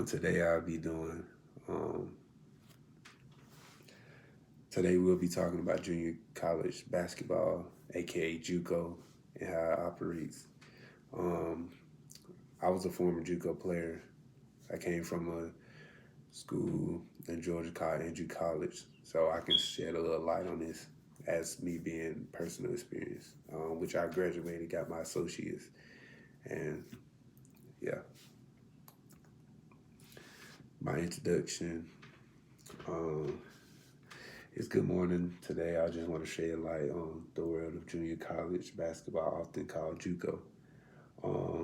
Today I'll be doing. Um, Today we'll be talking about junior college basketball, aka JUCO, and how it operates. Um, I was a former JUCO player. I came from a school in Georgia called Andrew College, so I can shed a little light on this as me being personal experience, which I graduated, got my associates, and yeah, my introduction. Um, It's good morning. Today, I just want to shed light on the world of junior college basketball, often called JUCO.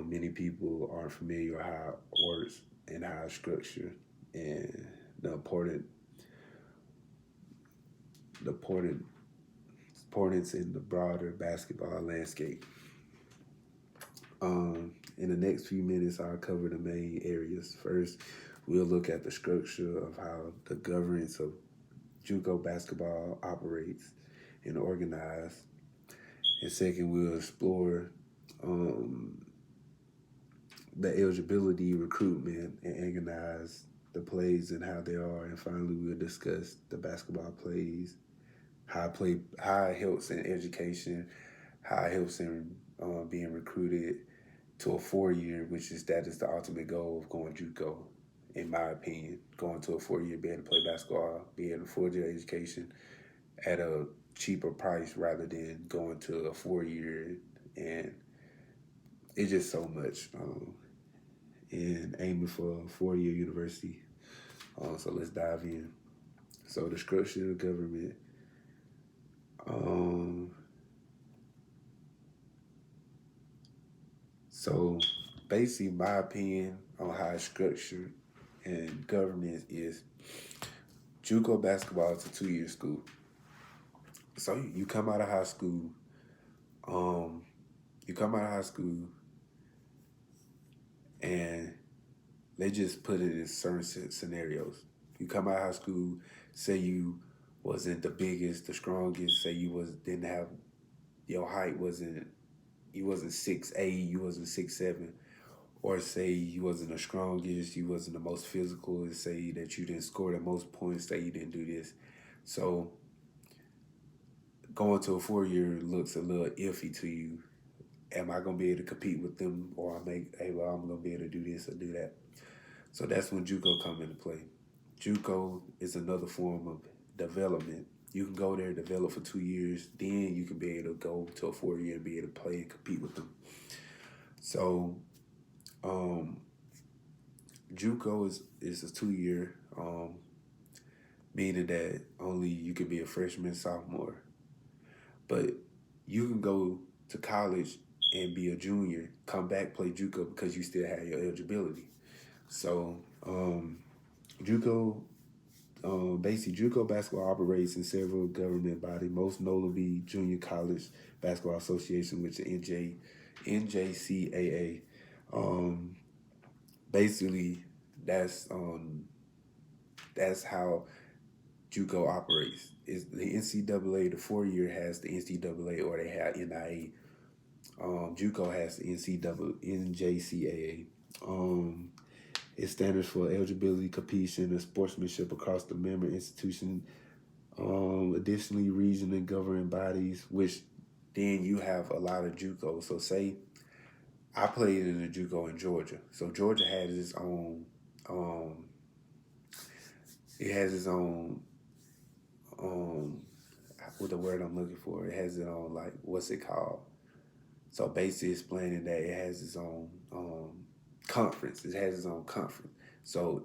Many people aren't familiar with how it works and how it's structured, and the the important importance in the broader basketball landscape. In the next few minutes, I'll cover the main areas. First, we'll look at the structure of how the governance of JUCO basketball operates and organized. And second, we'll explore um, the eligibility, recruitment, and organize the plays and how they are. And finally, we'll discuss the basketball plays, how it helps in education, how it helps in being recruited to a 4 year, that is the ultimate goal of going JUCO. In my opinion, going to a 4 year, being able to play basketball, being able to afford your education at a cheaper price rather than going to a 4 year, and it's just so much. And aiming for a 4 year university. So let's dive in. So the structure of government. Um, so basically, my opinion on how it's structured and governance is JUCO basketball is a 2 year school. So you come out of high school. Um, you come out of high school, and they just put it in certain scenarios. You come out of high school, say you wasn't the biggest, the strongest, say you was didn't have your height wasn't you wasn't 6'8", you wasn't 6'7", or say you wasn't the strongest, you wasn't the most physical, and say that you didn't score the most points, say you didn't do this. So going to a 4 year looks a little iffy to you. Am I gonna be able to compete with them, or I'm gonna be able to do this or do that? So that's when JUCO come into play. JUCO is another form of development. You can go there, develop for 2 years, then you can be able to go to a 4 year and be able to play and compete with them. So, um, JUCO is a 2 year, meaning that only you can be a freshman, sophomore, but you can go to college and be a junior, come back play JUCO because you still have your eligibility. So, JUCO basically, JUCO basketball operates in several government bodies, most notably Junior College Basketball Association, which is NJCAA. Um, Basically, that's that's how JUCO operates. Is the NCAA, the 4 year has the NCAA, or they have NIA. JUCO has the NJCAA. It stands for eligibility, competition, and sportsmanship across the member institution. Additionally, region and governing bodies, which then you have a lot of JUCO. So say I played in a JUCO in Georgia. So Georgia has its own. Um, it has its own. Um, what the word I'm looking for? It has its own, like, what's it called? So basically explaining that it has its own conference. It has its own conference. So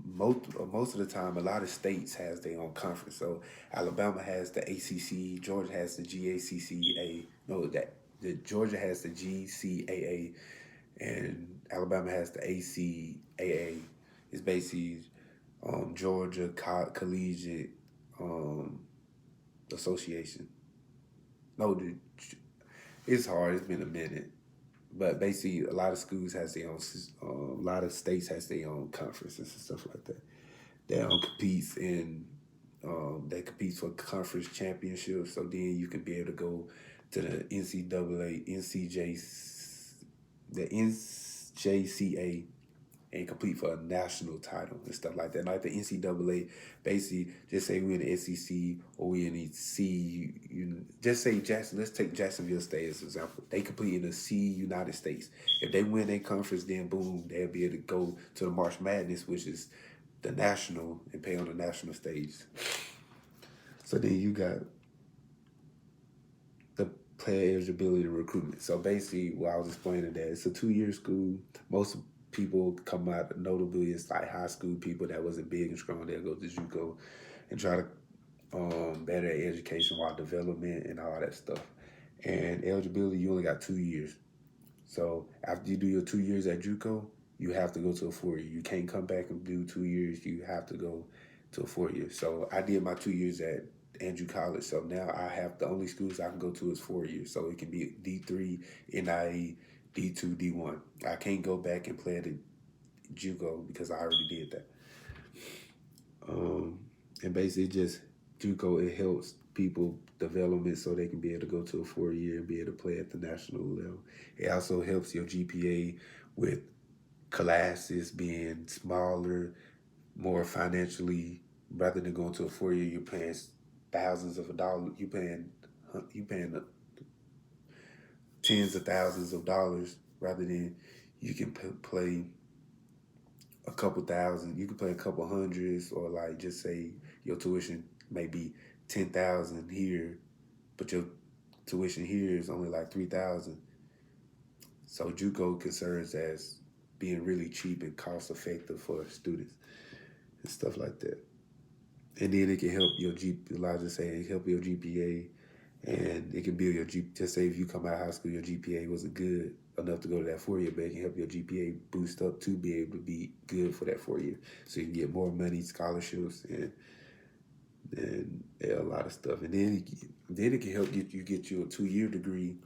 most of the time, a lot of states has their own conference. So Alabama has the ACC, Georgia has the GACCA. No, that the Georgia has the GCAA, and Alabama has the ACAA. It's basically Georgia Collegiate um, Association. No, it's hard. It's been a minute. But basically, a lot of schools has their own, a lot of states has their own conferences and stuff like that. They competes in, they compete for conference championships. So then you can be able to go to the NCAA, the NJCA, and compete for a national title and stuff like that. Like the NCAA, basically, just say we're in the SEC or we in the C. Just say Jackson. Let's take Jacksonville State as an example. They compete in the C United States. If they win their conference, then boom, they'll be able to go to the March Madness, which is the national, and play on the national stage. So then you got the player eligibility and recruitment. So basically, what I was explaining that it's a 2-year school. Most people come out, notably it's like high school people that wasn't big and strong. They'll go to JUCO and try to better their education while development and all that stuff. And eligibility, you only got 2 years. So after you do your 2 years at JUCO, you have to go to a 4-year. You can't come back and do 2 years. You have to go to a 4-year. So I did my 2 years at Andrew College. So now I have the only schools I can go to is 4 years. So it can be D3, NIE, D2, D1. I can't go back and play at the JUCO because I already did that. And basically just JUCO, it helps people development so they can be able to go to a 4-year and be able to play at the national level. It also helps your GPA with classes being smaller, more financially, rather than going to a 4-year, you're paying thousands of dollars. You paying tens of thousands of dollars rather than you can play a couple thousand. You can play a couple hundreds, or like just say your tuition may be 10,000 here, but your tuition here is only like 3,000. So JUCO concerns as being really cheap and cost effective for students and stuff like that. And then it can help your help your GPA, and it can build your just say if you come out of high school, your GPA wasn't good enough to go to that 4-year, but it can help your GPA boost up to be able to be good for that 4-year. So you can get more money, scholarships, and a lot of stuff. And then it can help get you a 2-year degree.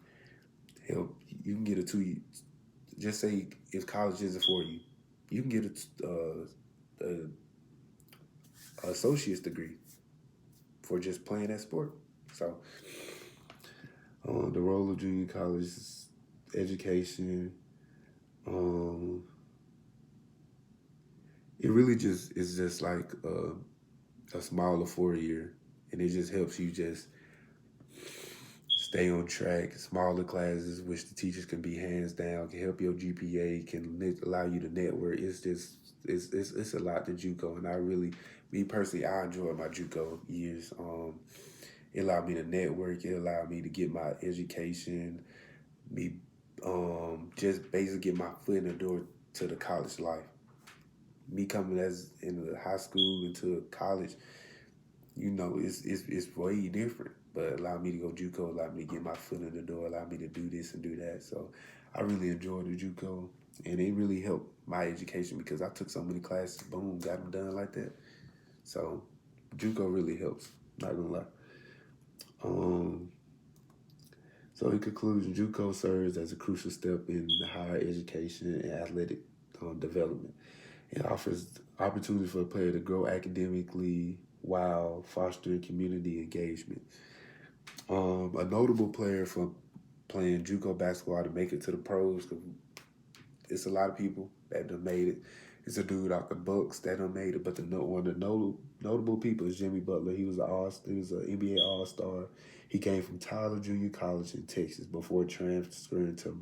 You can get a 2-year. Just say if college isn't for you, you can get a associate's degree for just playing that sport. So the role of junior college is education. It really just is just like a smaller 4-year, and it just helps you just stay on track. Smaller classes, which the teachers can be hands down, can help your GPA, can allow you to network. It's just it's a lot to JUCO, and me personally, I enjoyed my JUCO years. It allowed me to network. It allowed me to get my education. Just basically get my foot in the door to the college life. Me coming as in the high school into college, it's way different. But allowed me to go JUCO, allowed me to get my foot in the door, allowed me to do this and do that. So I really enjoyed the JUCO, and it really helped my education because I took so many classes, boom, got them done like that. So JUCO really helps, not gonna lie. So in conclusion, JUCO serves as a crucial step in the higher education and athletic development. It offers opportunities for a player to grow academically while fostering community engagement. A notable player from playing JUCO basketball to make it to the pros, it's a lot of people that done made it. It's a dude out the Bucks that done made it, but one of the notable people is Jimmy Butler. He was an NBA All-Star. He came from Tyler Junior College in Texas before transferring to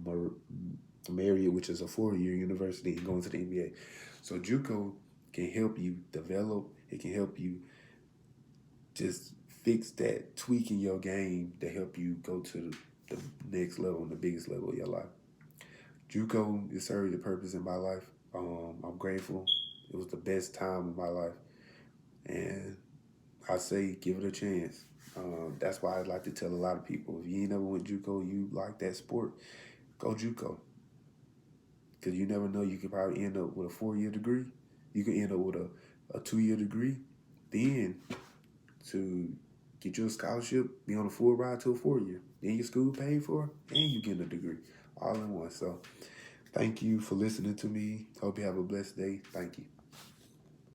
Marriott, which is a 4-year university, and going to the NBA. So JUCO can help you develop. It can help you just fix that tweak in your game to help you go to the next level and the biggest level of your life. JUCO has served a purpose in my life. I'm grateful. It was the best time of my life. And I say give it a chance. That's why I'd like to tell a lot of people, if you ain't never went JUCO, you like that sport, go JUCO. Because you never know, you could probably end up with a 4-year degree. You can end up with a 2-year degree. Then to get you a scholarship, be on a full ride to a 4-year. Then your school paid for, and you get a degree all in one. So thank you for listening to me. Hope you have a blessed day. Thank you.